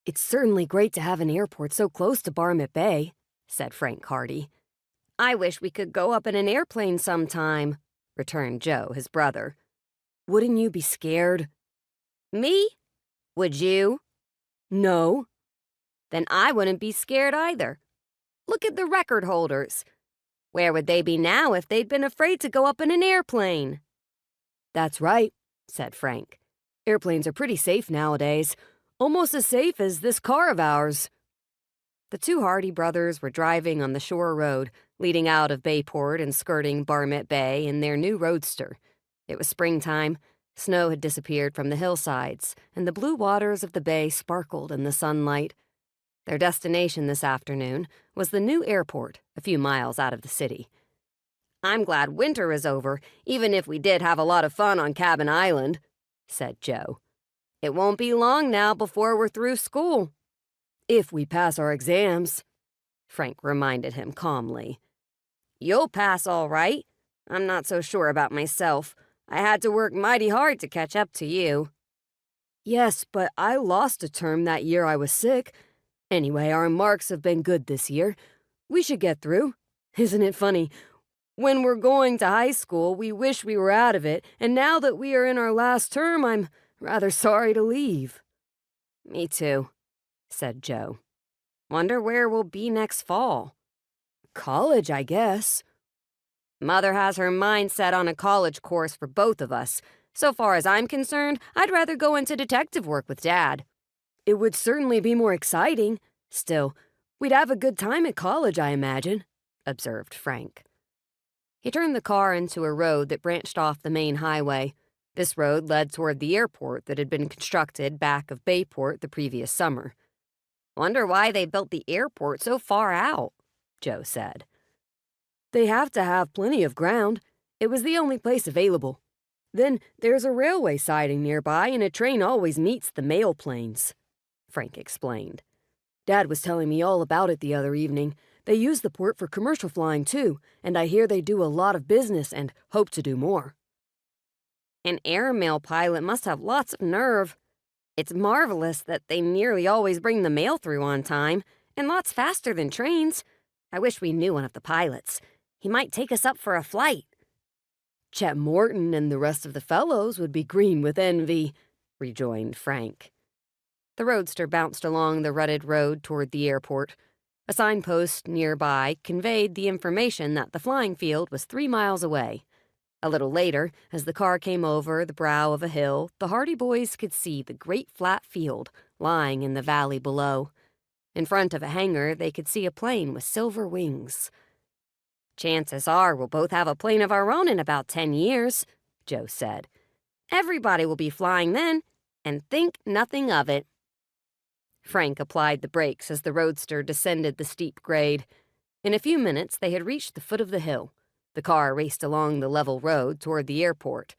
"It's certainly great to have an airport so close to Barmet Bay," said Frank Hardy. "I wish we could go up in an airplane sometime," returned Joe, his brother. "Wouldn't you be scared?" "Me? Would you?" "No." "Then I wouldn't be scared either. Look at the record holders. Where would they be now if they'd been afraid to go up in an airplane?" "That's right," said Frank. "Airplanes are pretty safe nowadays. Almost as safe as this car of ours." The two Hardy brothers were driving on the shore road, leading out of Bayport and skirting Barmet Bay in their new roadster. It was springtime. Snow had disappeared from the hillsides, and the blue waters of the bay sparkled in the sunlight. Their destination this afternoon was the new airport, a few miles out of the city. "I'm glad winter is over, even if we did have a lot of fun on Cabin Island," said Joe. "It won't be long now before we're through school." "If we pass our exams," Frank reminded him calmly. "You'll pass all right. I'm not so sure about myself. I had to work mighty hard to catch up to you." "Yes, but I lost a term that year I was sick. Anyway, our marks have been good this year. We should get through. Isn't it funny? When we're going to high school, we wish we were out of it, and now that we are in our last term, I'm rather sorry to leave." "Me too," said Joe. "Wonder where we'll be next fall." "College, I guess." "Mother has her mind set on a college course for both of us. So far as I'm concerned, I'd rather go into detective work with Dad." "It would certainly be more exciting. Still, we'd have a good time at college, I imagine," observed Frank. He turned the car into a road that branched off the main highway. This road led toward the airport that had been constructed back of Bayport the previous summer. "Wonder why they built the airport so far out," Joe said. "They have to have plenty of ground. It was the only place available. Then there's a railway siding nearby, and a train always meets the mail planes," Frank explained. "Dad was telling me all about it the other evening. They use the port for commercial flying, too, and I hear they do a lot of business and hope to do more." "An airmail pilot must have lots of nerve. It's marvelous that they nearly always bring the mail through on time, and lots faster than trains. I wish we knew one of the pilots. He might take us up for a flight." "Chet Morton and the rest of the fellows would be green with envy," rejoined Frank. The roadster bounced along the rutted road toward the airport. A signpost nearby conveyed the information that the flying field was 3 miles away. A little later, as the car came over the brow of a hill, the Hardy boys could see the great flat field lying in the valley below. In front of a hangar, they could see a plane with silver wings. "Chances are we'll both have a plane of our own in about 10 years, Joe said. "Everybody will be flying then, and think nothing of it." Frank applied the brakes as the roadster descended the steep grade. In a few minutes, they had reached the foot of the hill. The car raced along the level road toward the airport.